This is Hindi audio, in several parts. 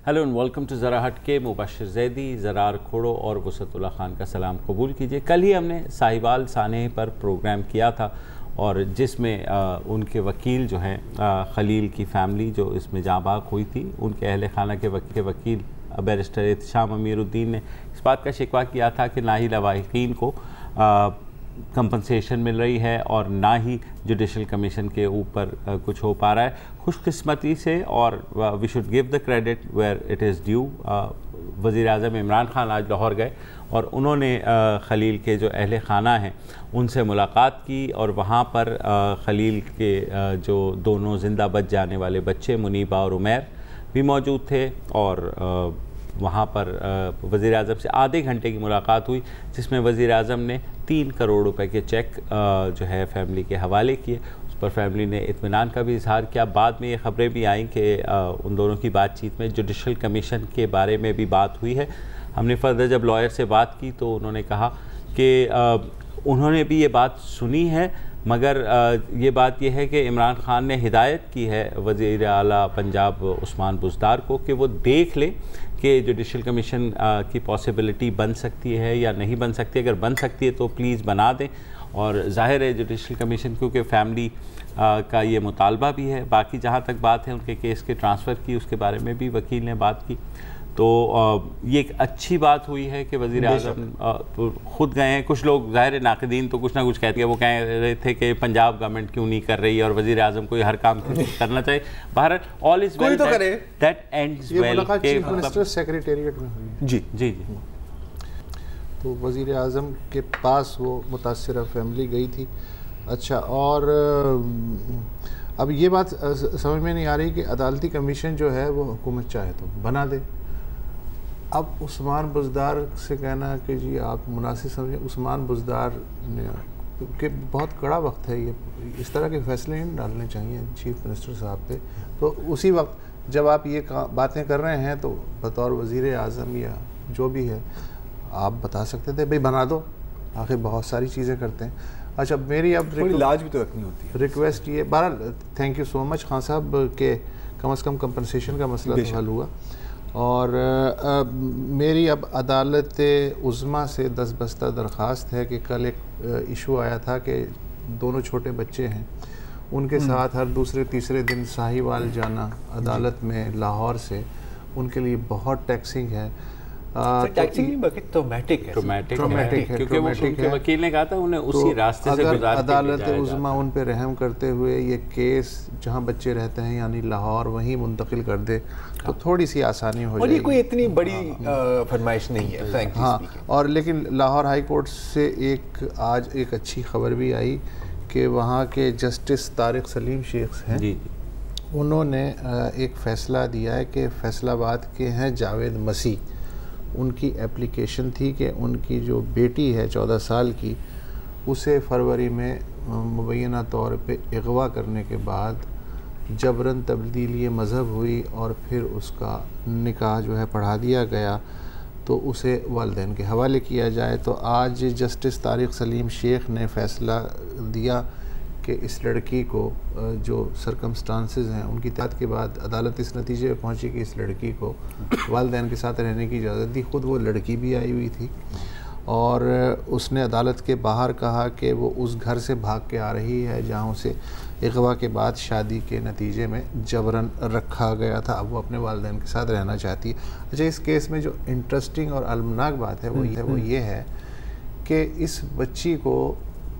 हेलो एंड वेलकम टू ज़रा हट के। मुबशर जैदी, ज़रार खोड़ो और वसतुल्लाह खान का सलाम कबूल कीजिए। कल ही हमने साहिवाल सानेह पर प्रोग्राम किया था और जिसमें उनके वकील जो हैं खलील की फ़ैमिली जो इसमें जाँ बाग हुई थी, उनके अहल खाना के वकील बैरिस्टर एहतशाम अमीरुद्दीन ने इस बात का शिकवा किया था कि ना ही लवाहिकीन को कंपनसेशन मिल रही है और ना ही जुडिशल कमीशन के ऊपर कुछ हो पा रहा है। खुशकिस्मती से, और we should give the credit where it is due, वज़ीर आज़म इमरान खान आज लाहौर गए और उन्होंने खलील के जो अहले खाना हैं उनसे मुलाकात की और वहाँ पर खलील के जो दोनों ज़िंदा बच जाने वाले बच्चे मुनीबा और उमैर भी मौजूद थे और वहाँ पर वज़ीर आज़म से आधे घंटे की मुलाकात हुई, जिसमें वज़ीर आज़म ने 3 करोड़ रुपए के चेक जो है फैमिली के हवाले किए। उस पर फैमिली ने इत्मीनान का भी इजहार किया। बाद में ये ख़बरें भी आईं कि उन दोनों की बातचीत में जुडिशल कमीशन के बारे में भी बात हुई है। हमने फर्दर जब लॉयर से बात की तो उन्होंने कहा कि उन्होंने भी ये बात सुनी है, मगर ये बात यह है कि इमरान खान ने हिदायत की है वज़ीर आला पंजाब उस्मान बुज़दार को कि वो देख ले कि जुडिशल कमीशन की पॉसिबिलिटी बन सकती है या नहीं बन सकती। अगर बन सकती है तो प्लीज़ बना दें। और ज़ाहिर है जुडिशल कमीशन क्योंकि फैमिली का ये मुतालबा भी है। बाकी जहाँ तक बात है उनके केस के ट्रांसफ़र की, उसके बारे में भी वकील ने बात की। तो ये एक अच्छी बात हुई है कि वज़ीर आज़म ख़ुद गए हैं। कुछ लोग ज़ाहिर नाक़दीन तो कुछ ना कुछ कहते हैं, वो कह रहे थे कि पंजाब गवर्नमेंट क्यों नहीं कर रही और वज़ीर आज़म को हर काम करना चाहिए। बहरहाल all is well that ends well. Chief minister secretariat में हुई जी जी जी। तो वज़ीर आज़म के पास वो मुतासिरा फैमिली गई थी। अच्छा, और अब ये बात समझ में नहीं आ रही कि अदालती कमीशन जो है वो हुकूमत चाहे तो बना दे। अब उस्मान बुज़दार से कहना कि जी आप मुनासिब समझें, उस्मान बुज़दार ने कि बहुत कड़ा वक्त है, ये इस तरह के फ़ैसले नहीं डालने चाहिए चीफ मिनिस्टर साहब पे। तो उसी वक्त जब आप ये बातें कर रहे हैं तो बतौर वज़ीर आज़म या जो भी है आप बता सकते थे भाई बना दो, आखिर बहुत सारी चीज़ें करते हैं। अच्छा, मेरी अब इलाज भी तो रखनी होती है। रिक्वेस्ट ये, बहरहाल thank you so much Khan साहब के कम से कम कंपनसेशन का मसला तो हल हुआ। और मेरी अब अदालत उज़्मा से दस्तबस्ता दरख्वास्त है कि कल एक इशू आया था कि दोनों छोटे बच्चे हैं, उनके साथ हर दूसरे तीसरे दिन साहिवाल जाना अदालत में लाहौर से उनके लिए बहुत टैक्सिंग है। ट्रॉमेटिक है क्योंकि वो वकील ने कहा था उन्हें उसी रास्ते से गुजारना। अदालत उज़्मा उन पे रहम करते हुए ये केस जहाँ बच्चे रहते हैं यानी लाहौर वहीं मुंतकिल कर दे तो थोड़ी सी आसानी हो जाएगी। ये कोई इतनी बड़ी फरमाइश नहीं है। हाँ, और लेकिन लाहौर हाई कोर्ट से आज एक अच्छी खबर भी आई कि वहाँ के जस्टिस तारिक सलीम शेख हैं जी, उन्होंने एक फ़ैसला दिया है कि फैसलाबाद के हैं जावेद मसीह, उनकी एप्लीकेशन थी कि उनकी जो बेटी है 14 साल की, उसे फरवरी में मुबैना तौर पे अगवा करने के बाद जबरन तब्दीली मज़हब हुई और फिर उसका निकाह जो है पढ़ा दिया गया तो उसे वालिदैन के हवाले किया जाए। तो आज जस्टिस तारिक सलीम शेख ने फ़ैसला दिया कि इस लड़की को जो सरकमस्टांसेस हैं उनकी तहत के बाद अदालत इस नतीजे पर पहुंची कि इस लड़की को वालिदैन के साथ रहने की इजाज़त दी। ख़ुद वो लड़की भी आई हुई थी और उसने अदालत के बाहर कहा कि वो उस घर से भाग के आ रही है जहाँ उसे अगवा के बाद शादी के नतीजे में जबरन रखा गया था। अब वो अपने वालिदैन के साथ रहना चाहती है। अच्छा, इस केस में जो इंटरेस्टिंग और अलमनाक बात है वो ये है कि इस बच्ची को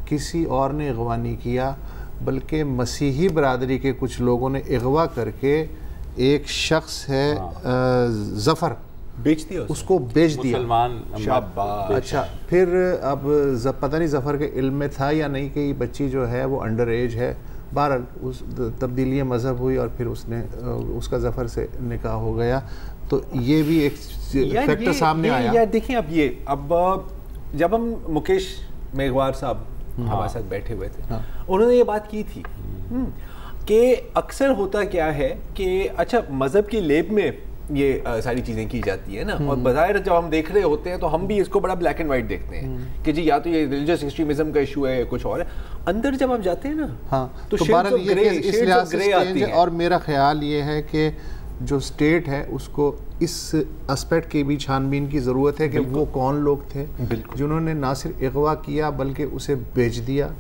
किसी और ने अगवा नहीं किया, बल्कि मसीही बरादरी के कुछ लोगों ने अगवा करके एक शख्स है ज़फ़र बेच दिया, उसको बेच दिया। मुसलमान। अच्छा, फिर अब पता नहीं ज़फ़र के इल्म में था या नहीं कि ये बच्ची जो है वो अंडर एज है। बहरहाल उस तब्दीली मज़हब हुई और फिर उसने उसका ज़फ़र से निकाह हो गया। तो ये भी एक फैक्टर सामने आया। यार देखिए, अब जब हम मुकेश मेघवार साहब हमारे साथ बैठे हुए थे, उन्होंने ये बात की थी कि अक्सर होता क्या है कि अच्छा मज़हब की लेब में ये सारी चीज़ें की जाती है ना, और बज़ाहिर जब हम देख रहे होते हैं तो हम भी इसको बड़ा ब्लैक एंड वाइट देखते हैं कि जी या तो ये रिलीजियस एक्सट्रीमिज्म का इशू है, कुछ और है। अंदर जब आप जाते हैं ना तो ग्रे आती है। और मेरा ख्याल ये है कि जो स्टेट है उसको इस एस्पेक्ट की भी छानबीन की ज़रूरत है कि वो कौन लोग थे जिन्होंने ना सिर्फ अगवा किया बल्कि उसे बेच दिया।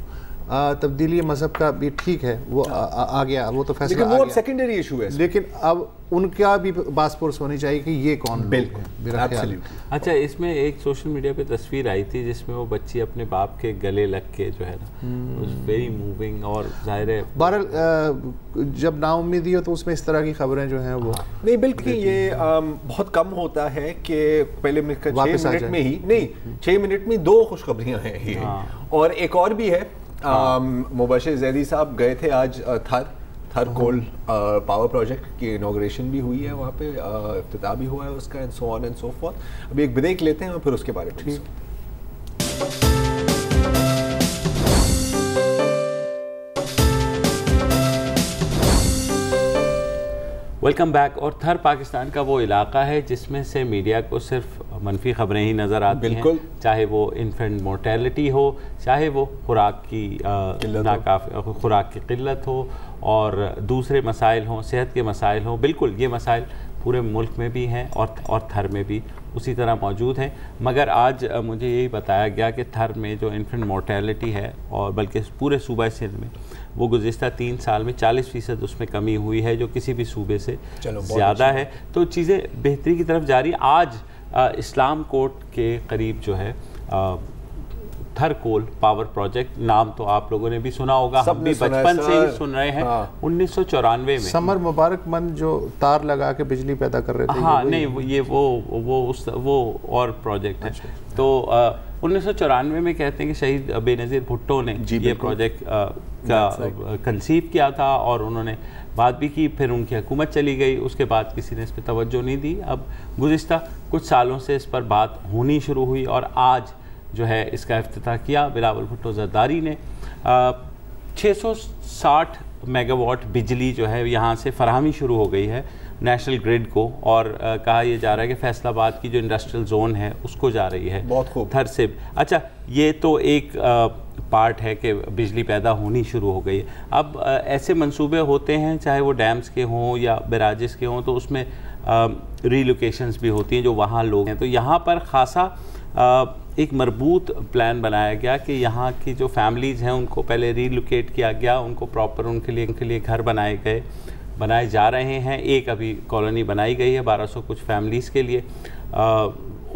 तब्दीली मज़हब का भी ठीक है, वो आ गया, वो तो फैसला लेकिन वो अब सेकेंडरी इशू है, लेकिन अब उनका भी बासपुरस होनी चाहिए कि ये कौन। बिल्कुल। अच्छा, इसमें एक सोशल मीडिया पे तस्वीर आई थी जिसमें वो बच्ची अपने बाप के गले लग के जो है ना, वेरी मूविंग, और जाहिर है बहरहाल जब नाउम्मीदी हो तो उसमें इस तरह की खबरें जो हैं वो नहीं, बिल्कुल ये बहुत कम होता है कि पहले 6 मिनट में ही नहीं, 6 मिनट में 2 खुशखबरियाँ हैं ये। और एक और भी है, मुबशिर जैदी साहब गए थे आज थर कोल पावर प्रोजेक्ट की इनॉग्रेशन भी हुई है वहाँ पे, इफ्तिताह भी हुआ है उसका, and so on and so forth. अभी एक ब्रेक लेते हैं और फिर उसके बारे में। Welcome back. और थर पाकिस्तान का वो इलाका है जिसमें से मीडिया को सिर्फ मनफी खबरें ही नज़र आती हैं, चाहे वो इन्फेंट मोर्टेलिटी हो, चाहे वो खुराक की खुराक की किल्लत हो, और दूसरे मसाइल हों, सेहत के मसाइल हों। बिल्कुल ये मसाइल पूरे मुल्क में भी हैं और थर में भी उसी तरह मौजूद हैं। मगर आज मुझे यही बताया गया कि थर में जो इन्फेंट मोर्टेलिटी है, और बल्कि पूरे सूबा सिंध में, वो गुज़िश्ता 3 साल में 40% उसमें कमी हुई है, जो किसी भी सूबे से ज़्यादा है। तो चीज़ें बेहतरी की तरफ जा रही। आज इस्लाम कोर्ट के करीब जो है थर कोल पावर प्रोजेक्ट, नाम तो आप लोगों ने भी सुना होगा, हम भी बचपन से ही सुन रहे हैं। 1994 में समर मुबारकमंद जो तार लगा के बिजली पैदा कर रहे थे। हाँ, नहीं, वो और प्रोजेक्ट है। तो 1994 में कहते हैं कि शहीद बेनज़ीर भुट्टो ने ये प्रोजेक्ट का कंसीव किया था, और उन्होंने बात भी की, फिर उनकी हुकूमत चली गई, उसके बाद किसी ने इस पर तवज्जो नहीं दी। अब गुज़िश्ता कुछ सालों से इस पर बात होनी शुरू हुई, और आज जो है इसका इफ्तिताह किया बिलावल भुट्टो ज़रदारी ने। 660 मेगावाट बिजली जो है यहाँ से फराहमी शुरू हो गई है नेशनल ग्रिड को, और कहा यह जा रहा है कि फैसलाबाद की जो इंडस्ट्रियल जोन है उसको जा रही है बहुत खूब थर से। अच्छा, ये तो एक पार्ट है कि बिजली पैदा होनी शुरू हो गई है। अब ऐसे मंसूबे होते हैं, चाहे वो डैम्स के हों या बैराजेस के हों, तो उसमें रीलोकेशंस भी होती हैं जो वहाँ लोग हैं। तो यहाँ पर ख़ासा एक मरबूत प्लान बनाया गया कि यहाँ की जो फैमिलीज़ हैं उनको पहले रीलोकेट किया गया, उनको प्रॉपर उनके लिए घर बनाए जा रहे हैं। एक अभी कॉलोनी बनाई गई है 1200 कुछ फैमिलीज़ के लिए,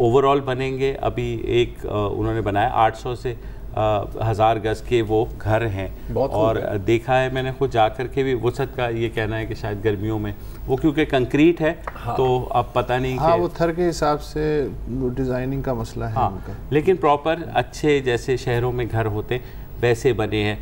ओवरऑल बनेंगे अभी एक उन्होंने बनाया 800 से 1000 गज के वो घर हैं। और देखा है मैंने खुद जाकर के भी, वसत का ये कहना है कि शायद गर्मियों में वो क्योंकि कंक्रीट है, हाँ, तो अब पता नहीं। हाँ, वो थर के हिसाब से डिज़ाइनिंग का मसला है। हाँ, उनका। लेकिन प्रॉपर अच्छे जैसे शहरों में घर होते वैसे बने हैं।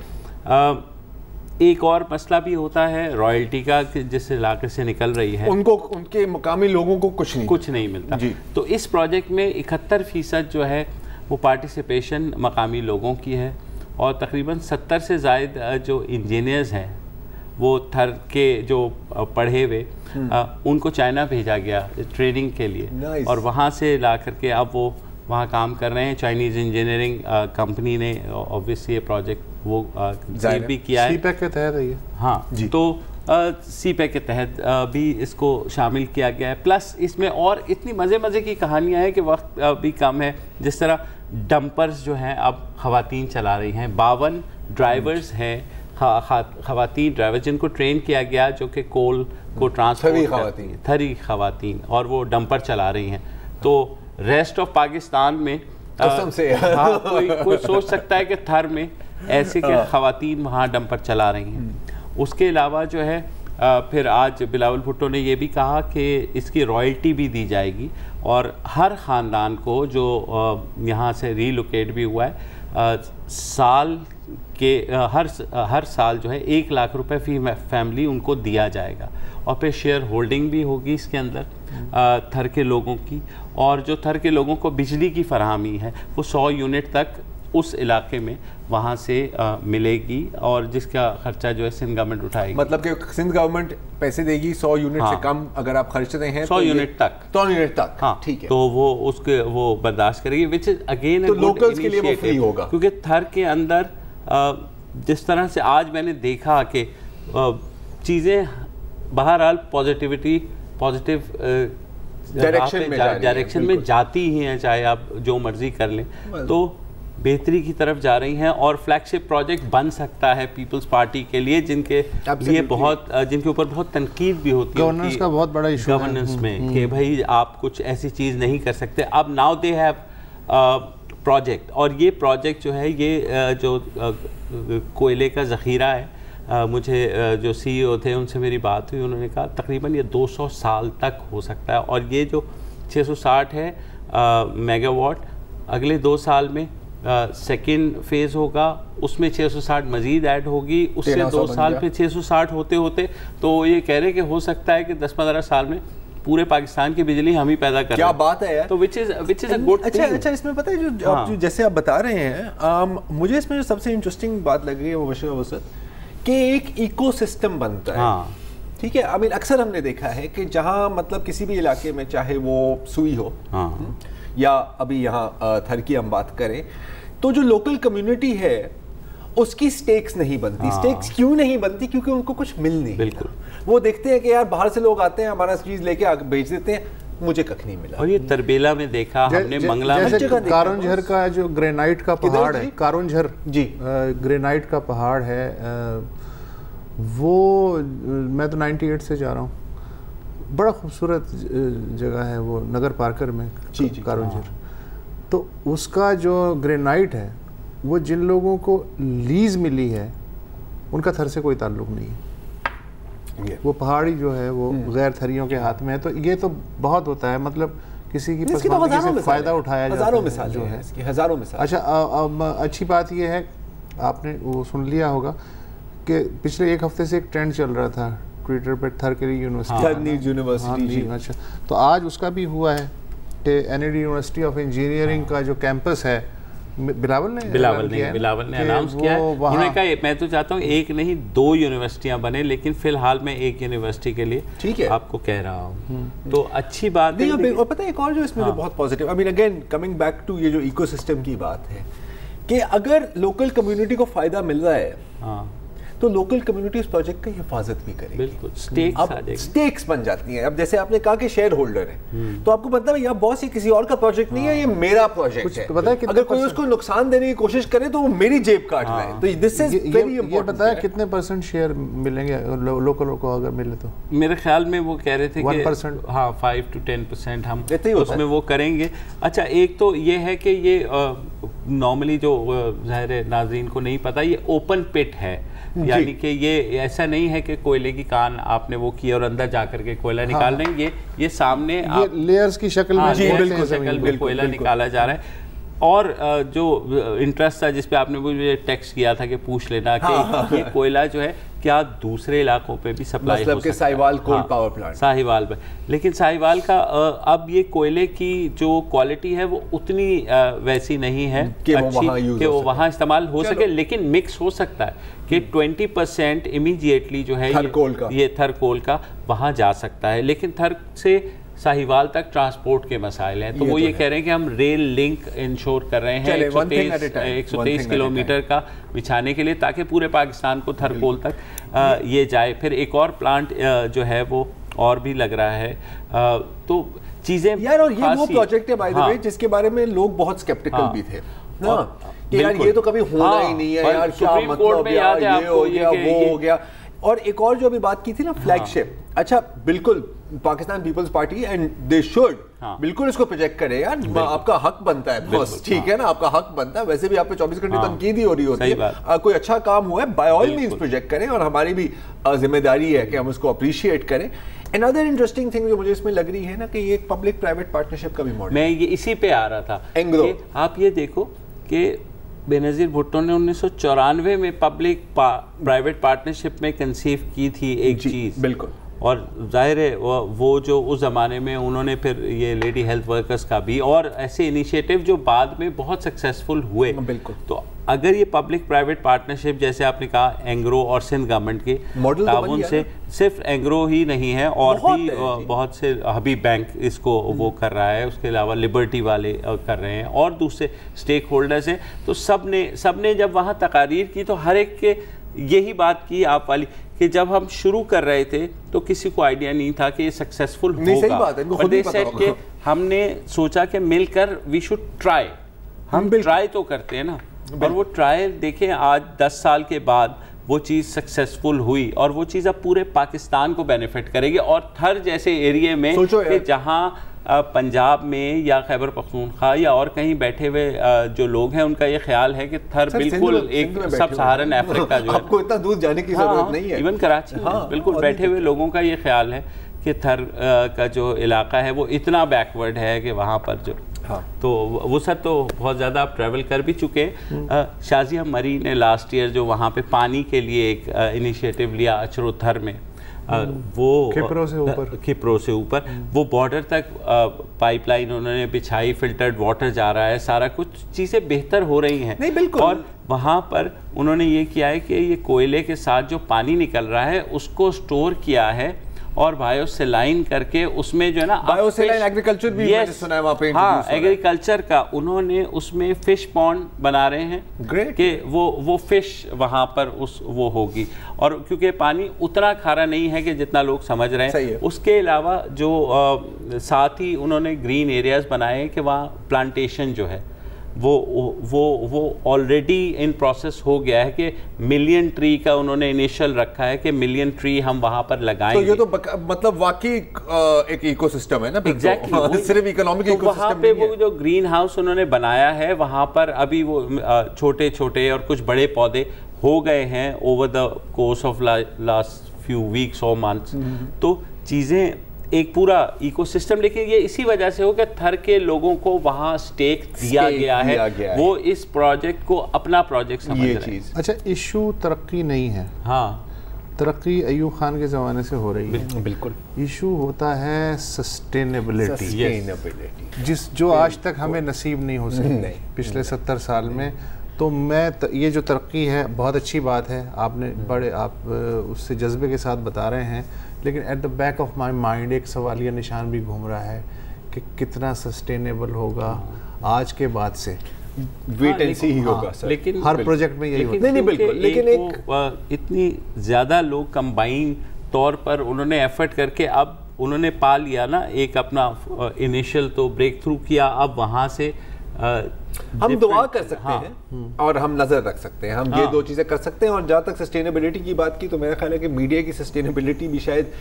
एक और मसला भी होता है रॉयल्टी का, जिस इलाके से निकल रही है उनके मुकामी लोगों को कुछ नहीं मिलता जी। तो इस प्रोजेक्ट में 71% जो है वो पार्टिसिपेशन मकामी लोगों की है, और तकरीबन 70 से ज़ायद जो इंजीनियर्स हैं वो थर के जो पढ़े हुए उनको चाइना भेजा गया ट्रेनिंग के लिए, और वहाँ से ला करके अब वो वहाँ काम कर रहे हैं। चाइनीज़ इंजीनियरिंग कंपनी ने ऑब्वियसली ये प्रोजेक्ट वो भी किया है, सीपैक के तहत है ये। हाँ जी, तो सीपैक के तहत भी इसको शामिल किया गया है। प्लस इसमें और इतनी मज़े की कहानियाँ हैं कि वक्त भी कम है। जिस तरह डंपर्स जो हैं अब ख़वातीन चला रही हैं, 52 ड्राइवर्स हैं ख़वातीन ड्राइवर जिनको ट्रेन किया गया, जो कि कोल को ट्रांसपोर्ट थरी ख़वातीन, और वो डंपर चला रही हैं। तो रेस्ट ऑफ पाकिस्तान में से हाँ, कोई सोच सकता है कि थर में ऐसे के ख़वातीन वहाँ डंपर चला रही हैं। उसके अलावा जो है फिर आज बिलावल भुट्टो ने ये भी कहा कि इसकी रॉयल्टी भी दी जाएगी, और हर ख़ानदान को जो यहाँ से रीलोकेट भी हुआ है साल के हर साल जो है 1 लाख रुपए फी फैमिली उनको दिया जाएगा, और फिर शेयर होल्डिंग भी होगी इसके अंदर थर के लोगों की। और जो थर के लोगों को बिजली की फराहमी है वो 100 यूनिट तक उस इलाके में वहाँ से मिलेगी, और जिसका खर्चा जो है सिंध गवर्नमेंट उठाएगी। मतलब कि सिंध गवर्नमेंट पैसे देगी 100 यूनिट से कम अगर आप खर्चते हैं 100 यूनिट तक, 100 यूनिट तक, हाँ ठीक है, तो वो बर्दाश्त करेगी, विच इज अगेन तो लोकल्स के लिए वो फ्री होगा। क्योंकि थर के अंदर जिस तरह से आज मैंने देखा कि चीज़ें बहरहाल पॉजिटिव डायरेक्शन में जाती ही हैं, चाहे आप जो मर्जी कर लें, तो बेहतरी की तरफ जा रही हैं। और फ्लैगशिप प्रोजेक्ट बन सकता है पीपल्स पार्टी के लिए, जिनके लिए बहुत जिनके ऊपर बहुत तनकीद भी होती है गवर्नेंस का बहुत बड़ा इशू गवर्नेंस में कि भाई आप कुछ ऐसी चीज़ नहीं कर सकते। अब नाउ दे हैव प्रोजेक्ट, और ये प्रोजेक्ट जो है ये जो कोयले का ज़ख़ीरा है, मुझे जो CEO थे उनसे मेरी बात हुई, उन्होंने कहा तकरीबन ये 200 साल तक हो सकता है। और ये जो 660 है मेगावाट, अगले 2 साल में सेकेंड फेज़ होगा, उसमें 660 मज़ीद ऐड होगी, उससे 2 साल फिर 660 होते होते, तो ये कह रहे कि हो सकता है कि 10-15 साल में पूरे पाकिस्तान की बिजली हम ही पैदा कर। क्या बात है यार। तो which is a good thing. अच्छा इसमें पता है जो जैसे आप बता रहे हैं, मुझे इसमें जो सबसे इंटरेस्टिंग बात लग रही है वो सर कि एक इकोसिस्टम बनता है। ठीक है, आई मीन अक्सर हमने देखा है कि जहाँ मतलब किसी भी इलाके में, चाहे वो सुई हो या अभी यहाँ थर की हम बात करें, तो जो लोकल कम्युनिटी है उसकी स्टेक्स नहीं बनती। स्टेक्स क्यों नहीं बनती? क्योंकि उनको कुछ मिल नहीं। बिल्कुल, वो देखते हैं कि यार बाहर से लोग आते हैं, हमारा चीज लेके आगे बेच देते हैं, मुझे कख नहीं मिला। और ये तरबेला में देखा हमने, मंगला में कारुंझर का जो ग्रेनाइट का पहाड़ है, कारुंझर जी ग्रेनाइट का पहाड़ है, वो मैं तो 98 से जा रहा हूँ, बड़ा खूबसूरत जगह है वो, नगर पार्कर में कारुंझर। तो उसका जो ग्रेनाइट है वो जिन लोगों को लीज मिली है उनका थर से कोई ताल्लुक नहीं है। वो पहाड़ी जो है वो गैर थरियों के हाथ में है। तो ये तो बहुत होता है, मतलब किसी की पसमानदगी से फ़ायदा उठाया जाता है। हज़ारों मिसाल। अच्छा, अब अच्छी बात ये है, आपने वो सुन लिया होगा कि पिछले 1 हफ्ते से एक ट्रेंड चल रहा था ट्विटर पर, थर के लिए यूनिवर्सिटी। अच्छा, तो आज उसका भी हुआ है कि NAD यूनिवर्सिटी ऑफ इंजीनियरिंग का जो कैंपस है, बिलावल ने अनाउंस किया है। उन्होंने कहा मैं तो चाहता हूँ 1 नहीं 2 यूनिवर्सिटियाँ बने, लेकिन फिलहाल मैं 1 यूनिवर्सिटी के लिए ठीक है आपको कह रहा हूँ। तो अच्छी बात है। और पता है एक और जो इसमें जो बहुत positive, I mean again coming back to ये जो इकोसिस्टम की बात है कि अगर लोकल कम्युनिटी को फायदा मिल रहा है तो लोकल कम्युनिटी उस प्रोजेक्ट की हिफाजत भी करेगी। बिल्कुल, स्टेक्स बन जाती हैं। अब जैसे आपने कहा कि शेयर होल्डर है, तो आपको पता है यार बॉस ये किसी और का प्रोजेक्ट नहीं है, ये मेरा प्रोजेक्ट है। पता है अगर कोई उसको नुकसान देने की कोशिश करे तो वो मेरी जेब काट रहा है। तो दिस इज वेरी इंपॉर्टेंट। ये पता है कितने % शेयर मिलेंगे लोकल को अगर मिले तो? मेरे ख्याल में वो कह रहे थे 1%, हाँ 5 to 10% हम उसमें वो करेंगे। अच्छा, एक तो ये है कि ये नॉर्मली जो ज़ाहिर नाज़रीन को नहीं पता, ये ओपन पिट है, यानी कि ये ऐसा नहीं है कि कोयले की कान आपने वो किया और अंदर जाकर के कोयला निकाल रहे हैं। ये सामने ये लेयर्स की शक्ल में कोयला निकाला जा रहा है। और जो इंटरेस्ट था जिस पे आपने मुझे टेक्स्ट किया था कि पूछ लेना कि ये कोयला जो है क्या दूसरे इलाकों पे भी सप्लाई हो सकता है, Sahiwal coal power plant, Sahiwal पे। लेकिन साहिवाल का अब ये कोयले की जो क्वालिटी है वो उतनी वैसी नहीं है कि वो वहाँ इस्तेमाल हो सके, लेकिन मिक्स हो सकता है कि 20% इमीडिएटली जो है ये थर कोल का वहाँ जा सकता है। लेकिन थर से साहिवाल तक ट्रांसपोर्ट के मसाइल हैं, तो वो ये कह रहे हैं कि हम रेल लिंक इंश्योर कर रहे हैं 123 किलोमीटर का बिछाने के लिए, ताकि पूरे पाकिस्तान को थर कोल तक ये जाए। फिर एक और प्लांट जो है वो और भी लग रहा है। तो चीज़ें यार, और ये वो प्रोजेक्ट है बाय द वे जिसके बारे में लोग बहुत स्केप्टिकल भी थे ना, कि यार ये तो कभी होना ही नहीं है यार, क्या मतलब यार, ये हो गया वो हो गया। और एक और जो अभी बात की थी ना फ्लैगशिप, अच्छा बिल्कुल Pakistan Peoples Party and they should बिल्कुल इसको प्रोजेक्ट करे यार, आपका हक बनता है बॉस, ठीक है ना, आपका हक बनता है। वैसे भी आप पे 24 घंटे तनकीद ही हो रही होती है, कोई अच्छा काम हुआ है बाय ऑल मींस प्रोजेक्ट करें, और हमारी भी जिम्मेदारी है कि हम उसको अप्रिशिएट करें। Another interesting thing जो मुझे इसमें लग रही है ना, कि ये एक पब्लिक प्राइवेट पार्टनरशिप का भी मॉडल, मैं ये इसी पे आ रहा था। एंग्रो आप ये देखो कि बेनज़ीर भुट्टो ने 1994 में पब्लिक प्राइवेट पार्टनरशिप में कंसीव की थी एक चीज़, बिल्कुल। और जाहिर है वो जो उस ज़माने में उन्होंने फिर ये लेडी हेल्थ वर्कर्स का भी और ऐसे इनिशिएटिव जो बाद में बहुत सक्सेसफुल हुए। बिल्कुल। तो अगर ये पब्लिक प्राइवेट पार्टनरशिप जैसे आपने कहा एंग्रो और सिंध गवर्नमेंट के ताउन से, सिर्फ एंग्रो ही नहीं है और भी बहुत से, हबीब बैंक इसको वो कर रहा है, उसके अलावा लिबर्टी वाले कर रहे हैं और दूसरे स्टेक होल्डर्स हैं। तो सब ने जब वहाँ तकारीर की तो हर एक के यही बात की आप वाली कि जब हम शुरू कर रहे थे तो किसी को आइडिया नहीं था कि ये सक्सेसफुल होगा। सही बात है, खुद ही सेट के हमने सोचा कि मिलकर वी शुड ट्राई, हम ट्राई तो करते हैं ना, और वो ट्रायल देखें आज 10 साल के बाद वो चीज़ सक्सेसफुल हुई और वो चीज़ अब पूरे पाकिस्तान को बेनिफिट करेगी। और थर जैसे एरिया में कि जहाँ पंजाब में या खैबर पख्तूनख्वा या और कहीं बैठे हुए जो लोग हैं उनका ये ख्याल है कि थर बिल्कुल एक सब सहारन अफ्रीका जो है, आपको इतना दूर जाने की जरूरत नहीं है, इवन कराची बिल्कुल बैठे हुए लोगों का ये ख्याल है कि थर का जो इलाका है वो इतना बैकवर्ड है कि वहाँ पर जो तो वो सब तो बहुत ज़्यादा आप ट्रैवल कर भी चुके हैं। शाजिया मरी ने लास्ट ईयर जो वहाँ पे पानी के लिए एक इनिशिएटिव लिया अचरोथर में, वो खिप्रो से ऊपर वो बॉर्डर तक पाइपलाइन उन्होंने बिछाई, फिल्टर्ड वाटर जा रहा है, सारा कुछ चीज़ें बेहतर हो रही हैं। नहीं बिल्कुल। और वहाँ पर उन्होंने ये किया है कि ये कोयले के साथ जो पानी निकल रहा है उसको स्टोर किया है और बायोसेलाइन करके उसमें जो है ना बायोसेलाइन एग्रीकल्चर भी मैंने सुना है वहाँ पे। हाँ, एग्रीकल्चर का उन्होंने उसमें फिश पॉन्ड बना रहे हैं। ग्रेट। कि वो फिश वहाँ पर वो होगी, और क्योंकि पानी उतना खारा नहीं है कि जितना लोग समझ रहे हैं। उसके अलावा जो साथ ही उन्होंने ग्रीन एरियाज बनाए कि वहाँ प्लांटेशन जो है वो ऑलरेडी इन प्रोसेस हो गया है कि 1 मिलियन ट्री का उन्होंने इनिशियल रखा है कि 1 मिलियन ट्री हम वहां पर लगाएंगे। तो ये तो मतलब वाकई एक इकोसिस्टम है ना। एग्जैक्टली, सिर्फ इकोनॉमिक इकोसिस्टम वहाँ पे वो जो ग्रीन हाउस उन्होंने बनाया है वहां पर अभी वो छोटे छोटे और कुछ बड़े पौधे हो गए हैं over the course of last few weeks और मंथ्स। तो चीज़ें एक पूरा इकोसिस्टम, लेकिन ये इसी वजह से हो कि थर के लोगों को वहाँ स्टेक दिया गया है, वो इस प्रोजेक्ट को अपना प्रोजेक्ट समझ रहे हैं। अच्छा, इशू तरक्की नहीं है। हाँ, तरक्की अयूब खान के ज़माने से हो रही है। बिल्कुल। इशू होता है सस्टेनेबिलिटी, जो आज तक हमें नसीब नहीं हो सकी पिछले 70 साल में। तो ये जो तरक्की है बहुत अच्छी बात है, आप उससे जज्बे के साथ बता रहे हैं, लेकिन at the back of my mind एक सवालिया निशान भी घूम रहा है कि कितना सस्टेनेबल होगा आज के बाद से। वेट एंड सी ही होगा सर, लेकिन हर प्रोजेक्ट में यही होता है। नहीं बिल्कुल, लेकिन एक इतनी ज़्यादा लोग कंबाइन तौर पर उन्होंने एफर्ट करके अब उन्होंने पा लिया ना एक अपना इनिशियल तो ब्रेक थ्रू किया। अब वहाँ से हम दुआ कर सकते हैं और हम नजर रख सकते हैं, हम ये दो चीजें कर सकते हैं। और जहाँ तक सस्टेनेबिलिटी की बात की तो मेरा ख्याल है कि मीडिया की सस्टेनेबिलिटी भी शायद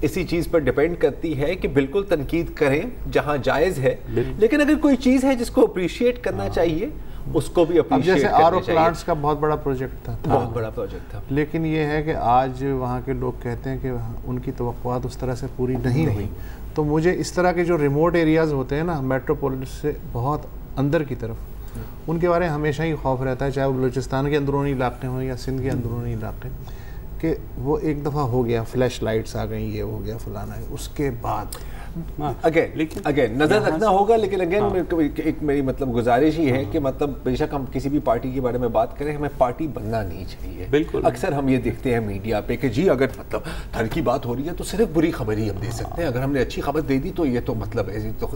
इसी चीज पर डिपेंड करती है कि बिल्कुल तनकीद करें जहां जायज़ है, लेकिन अगर कोई चीज है जिसको अप्रिशिएट करना चाहिए उसको भी अप्रिशिएट करना चाहिए। जैसे प्लांट्स का बहुत बड़ा प्रोजेक्ट था, बहुत बड़ा प्रोजेक्ट था, लेकिन ये है कि आज वहाँ के लोग कहते हैं कि उनकी तवक्कुआत उस तरह से पूरी नहीं हुई। तो मुझे इस तरह के जो रिमोट एरियाज होते हैं ना, मेट्रोपोलिस से बहुत अंदर की तरफ, उनके बारे में हमेशा ही खौफ रहता है, चाहे वो बलूचिस्तान के अंदरूनी इलाके हों या सिंध के अंदरूनी इलाके, कि वो एक दफ़ा हो गया, फ्लैश लाइट्स आ गई, ये हो गया, फलाना है, उसके बाद अगेन नजर रखना होगा। लेकिन एक मेरी मतलब गुजारिश ही है कि मतलब बेशक हम किसी भी पार्टी के बारे में बात करें, हमें पार्टी बनना नहीं चाहिए। बिल्कुल। अक्सर हम ये देखते हैं मीडिया पे कि जी अगर मतलब थर की बात हो रही है तो सिर्फ बुरी खबर ही हम दे सकते हैं, अगर हमने अच्छी खबर दे दी तो ये तो मतलब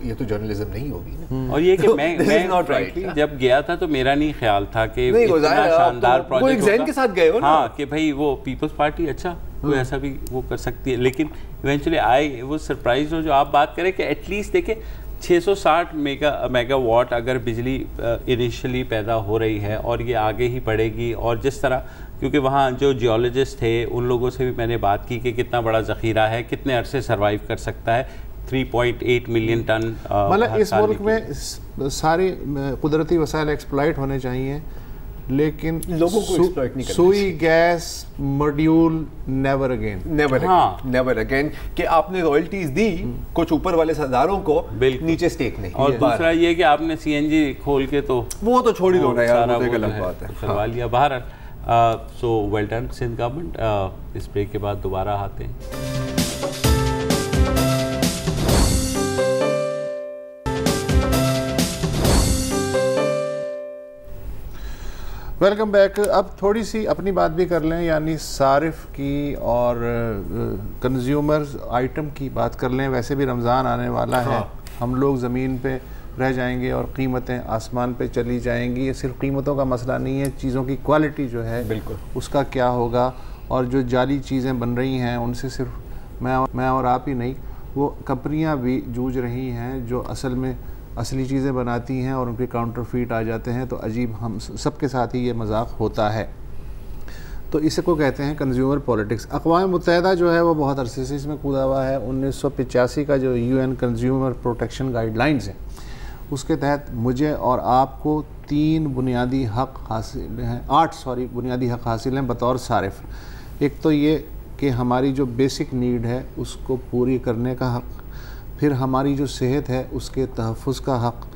ये तो जर्नलिज्म नहीं होगी ना। और ये कि मैं जब गया था तो मेरा नहीं ख्याल था कि शानदार प्रोजेक्ट के साथ गए हो ना, कि भाई वो पीपल्स पार्टी अच्छा कोई ऐसा भी वो कर सकती है। लेकिन इवेंचुअली आई वो सरप्राइज हो जो आप बात करें कि एटलीस्ट देखें 660 मेगावाट अगर बिजली इनिशियली पैदा हो रही है और ये आगे ही बढ़ेगी। और जिस तरह क्योंकि वहाँ जो जियोलॉजिस्ट थे उन लोगों से भी मैंने बात की कि कितना बड़ा ज़ख़ीरा है, कितने अरसे सर्वाइव कर सकता है। 3.8 मिलियन टन, मतलब इस मुल्क में सारे कुदरती वसाइल एक्सप्लॉइट होने चाहिए, लेकिन लोगों को एक्सप्लॉइट नहीं करना। सुई gas module never again, never again कि आपने रॉयल्टीज दी कुछ ऊपर वाले सरदारों को, नीचे स्टेक नहीं। और दूसरा ये कि आपने सीएनजी खोल के तो वो तो छोड़ ही दो ना यार, वो एक अलग बात है, करवा लिया बाहर। So well done Sindh government. इस ब्रेक के बाद दोबारा आते हैं। Welcome back. अब थोड़ी सी अपनी बात भी कर लें, यानी सारिफ की और कंज्यूमर्स आइटम की बात कर लें। वैसे भी रमज़ान आने वाला है, हम लोग ज़मीन पे रह जाएंगे और कीमतें आसमान पे चली जाएंगी। ये सिर्फ कीमतों का मसला नहीं है, चीज़ों की क्वालिटी जो है बिल्कुल उसका क्या होगा। और जो जाली चीज़ें बन रही हैं उनसे सिर्फ मैं और आप ही नहीं, वो कंपनियां भी जूझ रही हैं जो असल में असली चीज़ें बनाती हैं और उनके काउंटरफीट आ जाते हैं। तो अजीब हम सबके साथ ही ये मजाक होता है। तो इसे को कहते हैं कंज्यूमर पॉलिटिक्स। अक़वाम मुत्तहिदा जो है वो बहुत अरसे से इसमें कूदा हुआ है। 1985 का जो UN कंज्यूमर प्रोटेक्शन गाइडलाइंस है उसके तहत मुझे और आपको 3 बुनियादी हक़ हासिल हैं, 8 बुनियादी हक़ हासिल हैं बतौर सारिफ। एक तो ये कि हमारी जो बेसिक नीड है उसको पूरी करने का हक़, फिर हमारी जो सेहत है उसके तहफ़्फ़ुज़ का हक़,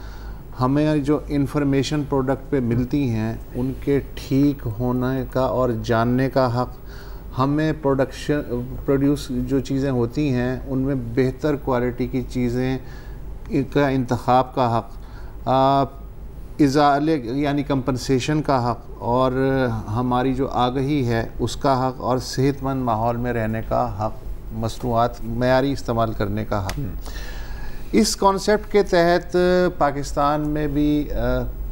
हमें जो इंफॉर्मेशन प्रोडक्ट पे मिलती हैं उनके ठीक होने का और जानने का हक़, हमें प्रोड्यूस जो चीज़ें होती हैं उनमें बेहतर क्वालिटी की चीज़ें का इंतखाब का हक़, इज़ाले यानी कंपनसेशन का हक़, और हमारी जो आगही है उसका हक़, और सेहतमंद माहौल में रहने का हक़, मसनूआत मयारी इस्तेमाल करने का हक़। इस कॉन्सेप्ट के तहत पाकिस्तान में भी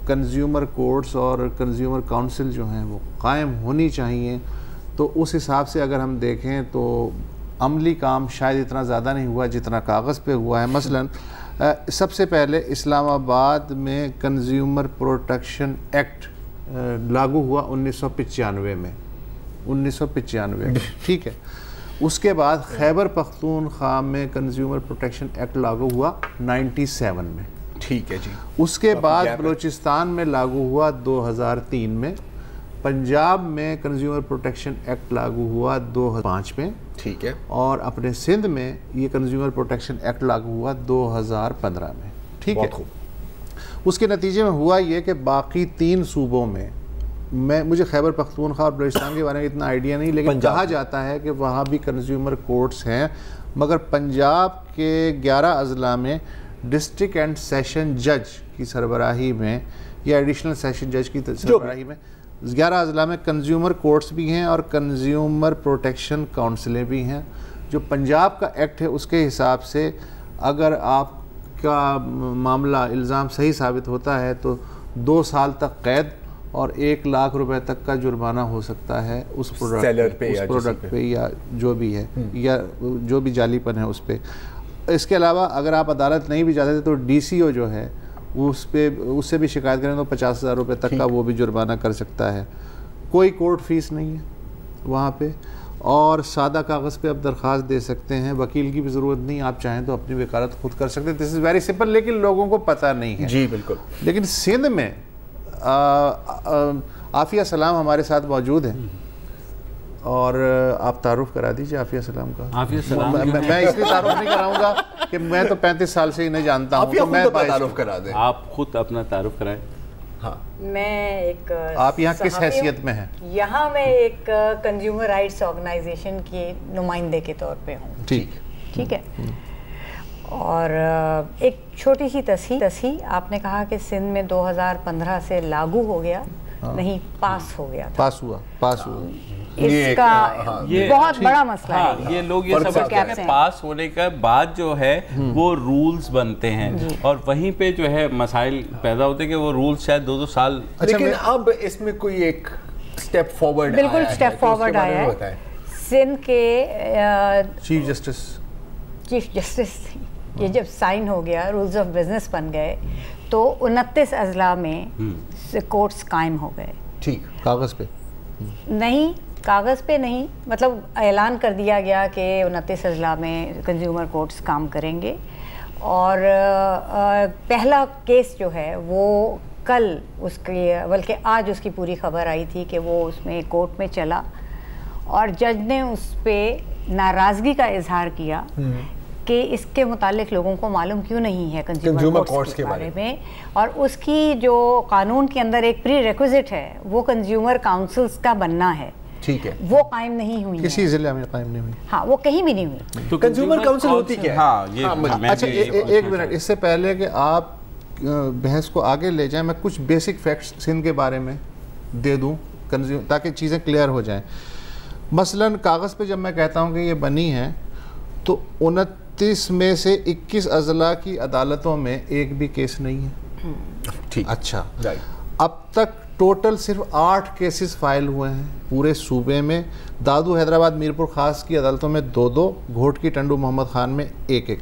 कंज्यूमर कोर्ट्स और कंज्यूमर काउंसिल जो हैं वो कायम होनी चाहिए। तो उस हिसाब से अगर हम देखें तो अमली काम शायद इतना ज़्यादा नहीं हुआ जितना कागज़ पे हुआ है। मसलन सबसे पहले इस्लामाबाद में कंज्यूमर प्रोटेक्शन एक्ट लागू हुआ 1995 में, 1995 में, ठीक है। उसके बाद खैबर पख्तूनख्वा में कंज्यूमर प्रोटेक्शन एक्ट लागू हुआ 97 में, ठीक है जी। उसके बाद बलूचिस्तान में लागू हुआ 2003 में, पंजाब में कंज्यूमर प्रोटेक्शन एक्ट लागू हुआ 2005 में, ठीक है, और अपने सिंध में ये कंज्यूमर प्रोटेक्शन एक्ट लागू हुआ 2015 में, ठीक है। उसके नतीजे में हुआ ये कि बाकी 3 सूबों में, मुझे खैबर पख्तूनख्वा और बलूचिस्तान के बारे में इतना आइडिया नहीं, लेकिन कहा जाता है कि वहाँ भी कंज्यूमर कोर्ट्स हैं, मगर पंजाब के 11 अजला में डिस्ट्रिक्ट एंड सेशन जज की सरबराही में या एडिशनल सेशन जज की सरबराही में 11 अजला में कंज्यूमर कोर्ट्स भी हैं और कंज्यूमर प्रोटेक्शन काउंसिलें भी हैं। जो पंजाब का एक्ट है उसके हिसाब से अगर आपका मामला इल्ज़ाम सही साबित होता है तो 2 साल तक कैद और 1 लाख रुपए तक का जुर्माना हो सकता है उस प्रोडक्ट पे या जो भी है या जो भी जालीपन है उस पर। इसके अलावा अगर आप अदालत नहीं भी जाते तो DCO जो है उससे भी शिकायत करें तो 50,000 रुपये तक का वो भी जुर्माना कर सकता है। कोई कोर्ट फीस नहीं है वहाँ पे, और सादा कागज़ पे आप दरख्वास्त दे सकते हैं, वकील की भी ज़रूरत नहीं, आप चाहें तो अपनी वकालत खुद कर सकते हैं। दिस इज़ वेरी सिंपल, लेकिन लोगों को पता नहीं है। जी बिल्कुल। लेकिन सिंध में आफिया सलाम हमारे साथ मौजूद हैं और आप तारुफ करा दीजिए आफिया सलाम का। आफिया सलाम मैं इसलिए तारुफ नहीं कराऊंगा कि मैं तो 35 साल से इन्हें जानता हूँ, तो मैं तारुफ करा दें। आप खुद अपना तारुफ कराएं। हाँ, मैं एक आप यहाँ किस हैसियत में हैं? यहाँ मैं एक कंज्यूमर राइट्स ऑर्गेनाइजेशन की नुमाइंदे के तौर पे हूँ। ठीक है। और एक छोटी सी तस्हीर आपने कहा कि सिंध में 2015 से लागू हो गया, नहीं पास हो गया था। पास हुआ। इसका ये बहुत बड़ा मसला है। ये लोग ये समझते हैं कि पास होने के बाद जो है वो रूल्स बनते हैं और वहीं पे जो है मसाइल पैदा होते हैं कि वो रूल्स शायद 2-2 साल। लेकिन अब इसमें कोई एक स्टेप फॉरवर्ड, बिल्कुल स्टेप फॉरवर्ड आया है। सिंध के चीफ जस्टिस ये जब साइन हो गया, रूल्स ऑफ बिजनेस बन गए, तो 29 अजला में कोर्ट्स कायम हो गए। ठीक, कागज़ पे नहीं, कागज़ पे नहीं, मतलब ऐलान कर दिया गया कि 29 अजला में कंज्यूमर कोर्ट्स काम करेंगे। और पहला केस जो है वो कल उसकी, बल्कि आज उसकी पूरी खबर आई थी कि वो उसमें कोर्ट में चला और जज ने उस पर नाराज़गी का इजहार किया कि इसके मुतालिक लोगों को मालूम क्यों नहीं है कंज्यूमर कोर्ट्स के बारे में, और उसकी जो कानून के अंदर एक प्री रिक्विजिट है वो कंज्यूमर काउंसिल्स का बनना है। ठीक है, वो कायम नहीं हुई, किसी जिले में कायम नहीं हुई। हाँ, वो कहीं भी नहीं हुई। तो कंज्यूमर काउंसिल होती क्या है? हाँ, ये अच्छा एक मिनट, इससे पहले कि आप बहस को आगे ले जाएं, मैं कुछ बेसिक फैक्ट्स सिंध के बारे में दे दूं ताकि चीज़ें क्लियर हो जाएं। मसलन कागज़ पे जब मैं कहता हूं कि ये बनी है तो 29 में से 21 अजला की अदालतों में एक भी केस नहीं है। ठीक, अच्छा, अब तक टोटल सिर्फ 8 केसेस फाइल हुए हैं पूरे सूबे में। दादू, हैदराबाद, मीरपुर खास की अदालतों में 2-2, घोटकी, टंडू, मोहम्मद खान में 1-1।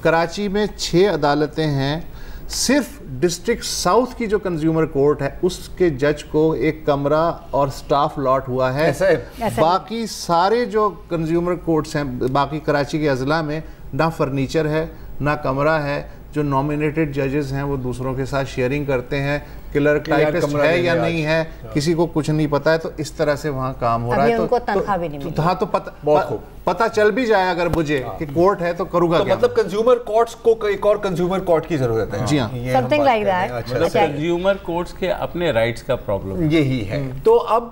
कराची में 6 अदालतें हैं। सिर्फ डिस्ट्रिक्ट साउथ की जो कंज्यूमर कोर्ट है उसके जज को एक कमरा और स्टाफ लॉट हुआ है। बाकी सारे जो कंज्यूमर कोर्ट्स हैं बाकी कराची के अजला में ना फर्नीचर है ना कमरा है। जो नॉमिनेटेड जजेस हैं वो दूसरों के साथ शेयरिंग करते हैं, क्लर्क टाइपिस्ट है या नहीं है, किसी को कुछ नहीं पता है। तो इस तरह से वहाँ काम हो रहा है। तो हाँ, तो पता चल भी जाए अगर मुझे कि कोर्ट है तो करूँगा क्या। मतलब कंज्यूमर कोर्ट्स को एक और कंज्यूमर कोर्ट की जरूरत है। जी हाँ, समथिंग लाइक दैट। मतलब कंज्यूमर कोर्ट्स के अपने राइट्स का प्रॉब्लम यही है। तो अब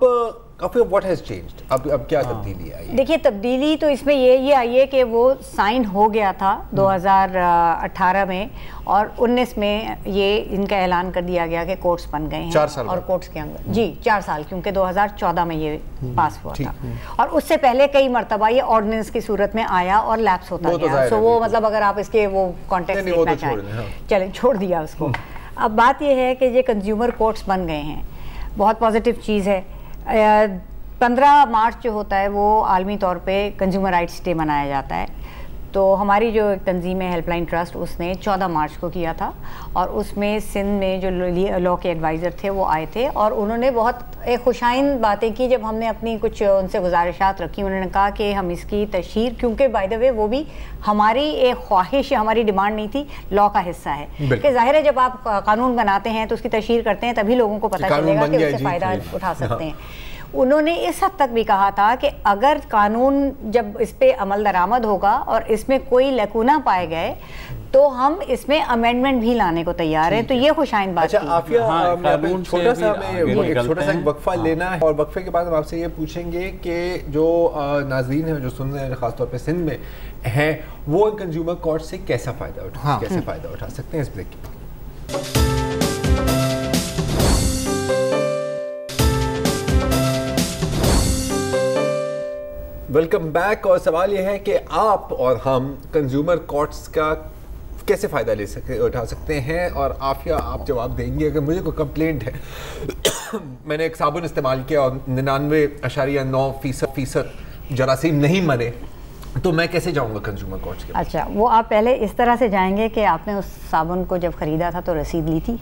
व्हाट हैज चेंज्ड, अब क्या तब्दीली आई? देखिए, तब्दीली तो इसमें ये आई है कि वो साइन हो गया था 2018 में, और 19 में ये इनका ऐलान कर दिया गया कि कोर्ट्स बन गए हैं 4 साल और कोर्ट्स के अंदर 4 साल, क्योंकि 2014 में ये पास हुआ था। और उससे पहले कई मरतबा ये ऑर्डिनेंस की सूरत में आया और लैप्स होता गया। सो वो मतलब अगर आप इसके वो कॉन्टेक्स्ट देखना चाहें, चलें छोड़ दिया उसको। अब बात ये है कि ये कंज्यूमर कोर्ट्स बन गए हैं, बहुत पॉजिटिव चीज़ है। 15 मार्च जो होता है वो आलमी तौर पे कंज्यूमर राइट्स डे मनाया जाता है। तो हमारी जो एक तंजीम है हेल्पलाइन ट्रस्ट, उसने 14 मार्च को किया था, और उसमें सिंध में जो लॉ के एडवाइज़र थे वो आए थे, और उन्होंने बहुत एक खुशाइन बातें की। जब हमने अपनी कुछ उनसे गुजारिशात रखी, उन्होंने कहा कि हम इसकी तशहीर, क्योंकि बाय द वे वो भी हमारी एक ख्वाहिश, हमारी डिमांड नहीं थी, लॉ का हिस्सा है कि जाहिर है जब आप कानून बनाते हैं तो उसकी तशहीर करते हैं, तभी लोगों को पता चलेगा कि उससे फ़ायदा उठा सकते हैं। उन्होंने इस हद तक भी कहा था कि अगर कानून जब इस पे अमल दरामद होगा और इसमें कोई लकूना पाए गए तो हम इसमें अमेंडमेंट भी लाने को तैयार हैं। तो ये खुशाइन बात है। अच्छा आफिया, छोटा सा वक्फा लेना है, और वक्फे के बाद हम आपसे ये पूछेंगे कि जो नाज़रीन हैं जो सुन रहे हैं खासतौर पे सिंध में हैं, वो कंज्यूमर कोर्ट से कैसा फ़ायदा उठा सकते हैं इस ब्रेक के। Welcome back. और सवाल यह है कि आप और हम कंज्यूमर कोर्ट्स का कैसे फ़ायदा उठा सकते हैं। और आफिया, आप जवाब देंगे अगर मुझे कोई कंप्लेंट है मैंने एक साबुन इस्तेमाल किया और 99.9% जरासीम नहीं मरे, तो मैं कैसे जाऊंगा कंज्यूमर कोर्ट्स के? अच्छा, वो आप पहले इस तरह से जाएंगे कि आपने उस साबुन को जब ख़रीदा था तो रसीद ली थी?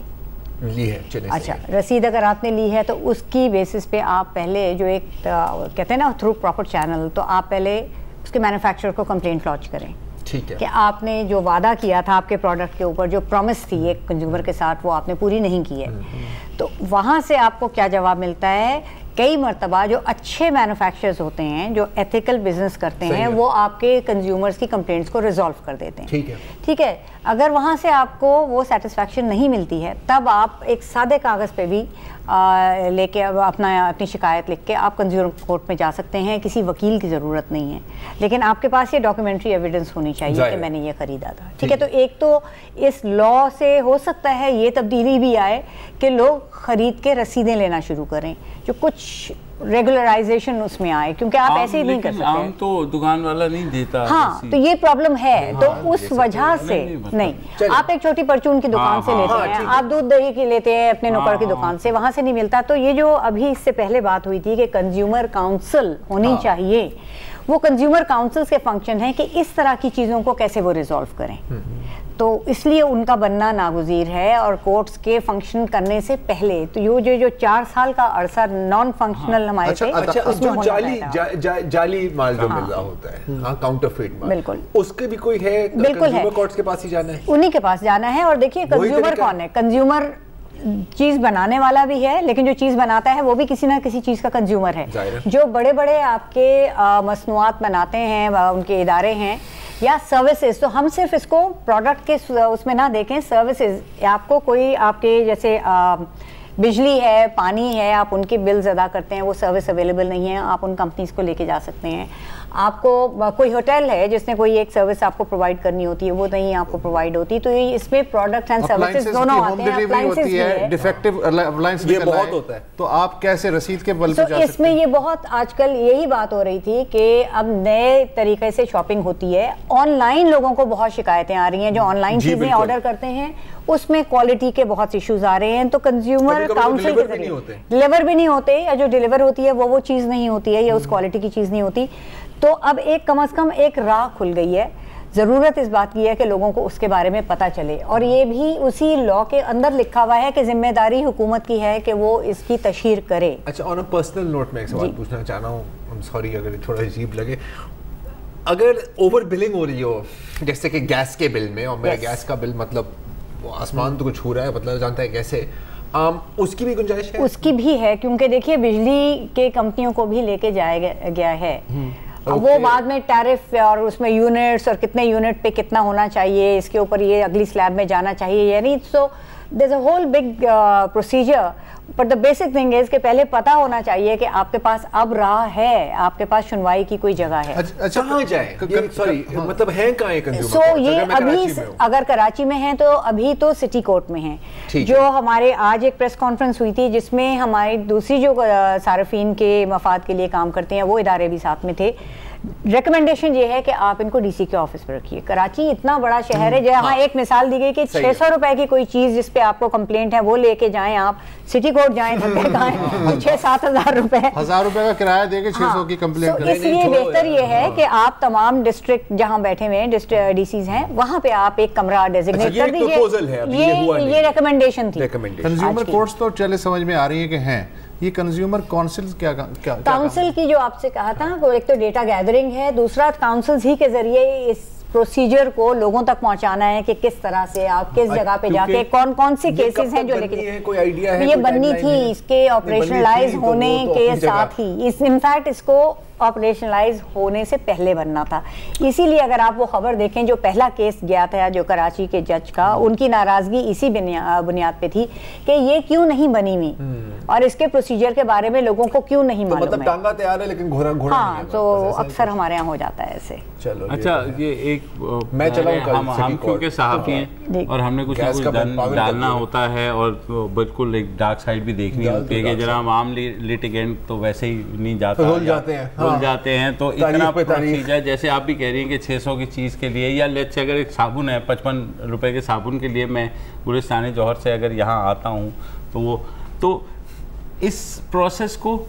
ली है। अच्छा, रसीद अगर आपने ली है तो उसकी बेसिस पे आप पहले जो एक कहते हैं ना थ्रू प्रॉपर चैनल, तो आप पहले उसके मैन्युफैक्चरर को कंप्लेंट लॉन्च करें। ठीक है। कि आपने जो वादा किया था आपके प्रोडक्ट के ऊपर, जो प्रॉमिस थी एक कंज्यूमर के साथ, वो आपने पूरी नहीं की है। तो वहाँ से आपको क्या जवाब मिलता है? कई मरतबा जो अच्छे मैन्युफैक्चरर्स होते हैं, जो एथिकल बिजनेस करते हैं, वो आपके कंज्यूमर्स की कंप्लेंट्स को रिजॉल्व कर देते हैं। ठीक है। अगर वहाँ से आपको वो सेटिस्फैक्शन नहीं मिलती है, तब आप एक सादे कागज़ पे भी लेके अपनी शिकायत लिख के आप कंज्यूमर कोर्ट में जा सकते हैं। किसी वकील की ज़रूरत नहीं है, लेकिन आपके पास ये डॉक्यूमेंट्री एविडेंस होनी चाहिए कि मैंने ये ख़रीदा था। ठीक है। तो एक तो इस लॉ से हो सकता है ये तब्दीली भी आए कि लोग ख़रीद के रसीदें लेना शुरू करें, जो कुछ रेगुलराइजेशन उसमें आए, क्योंकि आप ऐसे ही नहीं कर सकते। आम तो दुकान वाला नहीं देता। हाँ, तो ये प्रॉब्लम है। तो उस वजह से नहीं, आप एक छोटी परचून की दुकान से लेते हैं, आप दूध दही की लेते हैं अपने नुक्कड़ की दुकान से, वहां से नहीं मिलता। तो ये जो अभी इससे पहले बात हुई थी कि कंज्यूमर काउंसिल होनी चाहिए, वो कंज्यूमर काउंसिल्स के फंक्शन है कि इस तरह की चीज़ों को कैसे वो रिजॉल्व करें। तो इसलिए उनका बनना नागुज़ीर है, और कोर्ट्स के फंक्शन करने से पहले तो ये जो 4 साल का अरसा नॉन फंक्शनल हमारे अच्छा, जो जाली माल जो मिल रहा होता है, हाँ, काउंटरफीट माल, बिल्कुल, उसके भी कोई है? बिल्कुल है, कोर्ट्स के पास ही जाना है, उन्हीं के पास जाना है। और देखिए कंज्यूमर कौन है? कंज्यूमर चीज़ बनाने वाला भी है, लेकिन जो चीज़ बनाता है वो भी किसी ना किसी चीज़ का कंज्यूमर है। जो बड़े बड़े आपके मसनूआत बनाते हैं, उनके इदारे हैं या सर्विसेज, तो हम सिर्फ इसको प्रोडक्ट के उसमें ना देखें, सर्विसेज। आपको कोई आपके जैसे बिजली है, पानी है, आप उनके बिल्स अदा करते हैं, वो सर्विस अवेलेबल नहीं है, आप उन कंपनीज को लेके जा सकते हैं। आपको कोई होटल है जिसने कोई एक सर्विस आपको प्रोवाइड करनी होती है, वो नहीं आपको प्रोवाइड होती, तो इसमें प्रोडक्ट्स एंड सर्विसेज दोनों आते हैं। अप्लायंसेस भी है, डिफेक्टिव अप्लायंस ये बहुत होता है, तो आप कैसे रसीद के बल पे जा सकते हैं? इसमें ये बहुत आजकल यही बात हो रही थी कि अब नए तरीके से शॉपिंग होती है। ऑनलाइन लोगों को बहुत शिकायतें आ रही हैं, जो ऑनलाइन चीजें ऑर्डर करते हैं उसमें क्वालिटी के बहुत इश्यूज आ रहे हैं, तो कंज्यूमर काउंसिल के जरिए डिलीवर भी नहीं होते, या जो डिलीवर होती है वो चीज़ नहीं होती है, या उस क्वालिटी की चीज़ नहीं होती। तो अब एक कम से कम एक राह खुल गई है। ज़रूरत इस बात की है कि लोगों को उसके बारे में पता चले, और ये भी उसी लॉ के अंदर लिखा हुआ है कि जिम्मेदारी हुकूमत की है कि वो इसकी तशहीर करे। अच्छा, ऑन अ पर्सनल नोट में एक सवाल पूछना चाह रहा हूँ, आई एम सॉरी अगर थोड़ा अजीब लगे, अगर ओवर बिलिंग हो रही हो जैसे कि गैस के बिल में, और मेरा गैस का बिल मतलब आसमान तो कुछ छू रहा है, मतलब जानता है कैसे, उसकी भी गुंजाइश है? उसकी भी है, क्योंकि देखिए बिजली के कंपनियों को भी लेके जाया गया है। वो बाद में टैरिफ और उसमें यूनिट्स और कितने यूनिट पे कितना होना चाहिए, इसके ऊपर ये अगली स्लैब में जाना चाहिए, यानी so there is a whole big procedure. But the basic thing is कि पहले पता होना चाहिए कि आपके पास अब राह है, आपके पास सुनवाई की कोई जगह है। अच्छा, कहाँ जाए? सॉरी, मतलब है कहाँ ये कंज्यूमर? सो ये अभी अगर कराची में है तो अभी तो सिटी कोर्ट में है। जो हमारे आज एक प्रेस कॉन्फ्रेंस हुई थी जिसमें हमारी दूसरी जो सार्फिन के मफाद के लिए काम करते हैं वो इदारे भी साथ में थे। रिकमेंडेशन ये है कि आप इनको डीसी के ऑफिस पर रखिए। कराची इतना बड़ा शहर है, जहाँ एक मिसाल दी गई कि 600 रुपए की कोई चीज जिस पे आपको कंप्लेंट है वो लेके जाएं, आप सिटी कोर्ट जाएं, धक्के खाएं, 6-7 हज़ार रुपए, 1000 रुपए का किराया देके 600 की कंप्लेंट करें। इसलिए बेहतर ये है कि आप तमाम डिस्ट्रिक्ट जहाँ बैठे हुए हैं डीसीज हैं, वहाँ पे आप एक कमरा डेजिग्नेट कर दीजिए। ये रिकमेंडेशन थी। कंज्यूमर कोर्ट्स तो चले समझ में आ रही है कि हैं, ये कंज्यूमर काउंसिल क्या काउंसिल की जो आपसे कहा था, वो एक तो डेटा गैदरिंग है, दूसरा काउंसिल ही के जरिए इस प्रोसीजर को लोगों तक पहुंचाना है कि किस तरह से आप किस जगह पे जाके कौन कौन सी केसेस हैं जो लेके कोई आइडिया है? ये बननी थी इसके ऑपरेशनलाइज होने के साथ ही, इनफैक्ट इसको ऑपरेशनलाइज होने से पहले बनना था। इसीलिए अगर आप वो खबर देखें जो पहला केस गया था जो कराची के जज का, उनकी नाराजगी इसी बुनियाद पे थी कि ये क्यों नहीं बनी हुई और इसके प्रोसीजर के बारे में लोगों को क्यों नहीं मालूम है। मतलब टांगा तैयार है लेकिन घोड़ा नहीं है। हाँ, तो अक्सर हमारे यहाँ हो जाता है ऐसे। चलो अच्छा, ये एक मैं चलाऊं, हम क्योंकि सहाफ़ी हैं और हमने कुछ ना कुछ डालना होता है और बिल्कुल एक डार्क साइड भी देखनी होती है कि जरा आम लिटिगेंट तो वैसे ही नहीं जाता, भूल जाते हैं। तो इतना प्रोसीजर, जैसे आप भी कह रही हैं कि 600 की चीज़ के लिए, या लेट्स से अगर एक साबुन है 55 रुपए के साबुन के लिए मैं गुलिस्तान जौहर से अगर यहाँ आता हूँ तो इस प्रोसेस को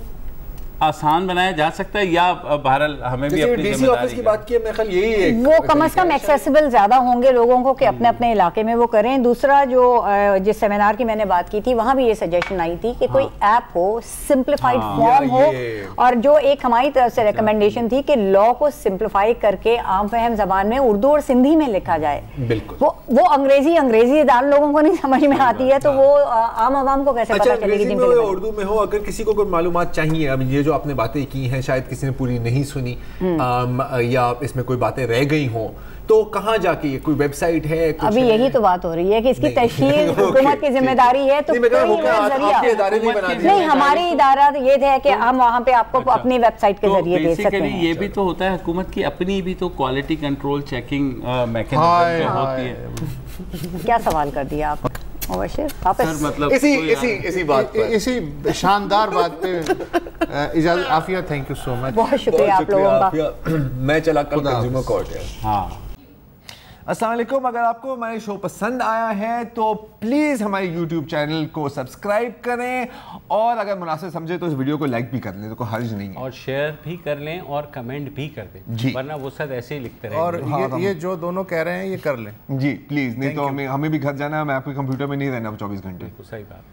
आसान बनाया जा सकता है, या बहरहाल हमें भी अपनी डीसी ऑफिस की बात की, मेरे ख्याल यही है वो कम से कम एक्सेसिबल ज़्यादा होंगे लोगों को कि अपने अपने इलाके में वो करें। दूसरा जो जिस सेमिनार की मैंने बात की थी वहाँ भी ये सजेशन आई थी कि कोई ऐप हो, सिंप्लीफाइड फॉर्म हो, और जो एक हमारी तरफ से रिकमेंडेशन थी कि लॉ को सिंप्लीफाई करके आम फहम ज़बान में उर्दू और सिंधी में लिखा जाए। बिल्कुल, वो अंग्रेजी दान लोगों को नहीं समझ में आती है, तो वो आम आवाम को कैसे पता चलेगी? उर्दू में हो, अगर किसी को कोई मालूमात चाहिए, अब ये जो आपने बातें की हैं शायद किसी ने पूरी नहीं सुनी, या इसमें कोई बातें रह गई हों, तो कहाँ जाके, ये कोई वेबसाइट है? अभी यही तो बात हो रही है कि इसकी तशहीर हुकूमत की जिम्मेदारी है, तो नहीं, हमारी इदारा ये है कि हम वहाँ पे आपको अपनी वेबसाइट के जरिए दे सकते हैं। ये भी तो होता है हुकूमत की अपनी भी तो क्वालिटी कंट्रोल चेकिंग मैकेनिज्म होती है। क्या सवाल कर दिया आप? मतलब इसी बात पर, इसी शानदार बात पे इजाज़त, Afia, thank you so much, बहुत शुक्रिया आप लोगों का। मैं चला कल कंज्यूमर कोर्ट है। हाँ, अस्सलाम वालेकुम। अगर आपको हमारे शो पसंद आया है तो प्लीज़ हमारे YouTube चैनल को सब्सक्राइब करें, और अगर मुनासिब समझे तो इस वीडियो को लाइक भी कर लें, तो कोई हर्ज नहीं है, और शेयर भी कर लें और कमेंट भी कर दें, वरना वो सब ऐसे ही लिखते रहेंगे। और ये जो दोनों कह रहे हैं ये कर लें जी प्लीज़, नहीं तो हमें भी घर जाना है, मैं आपके कंप्यूटर में नहीं रहना 24 घंटे। सही बात।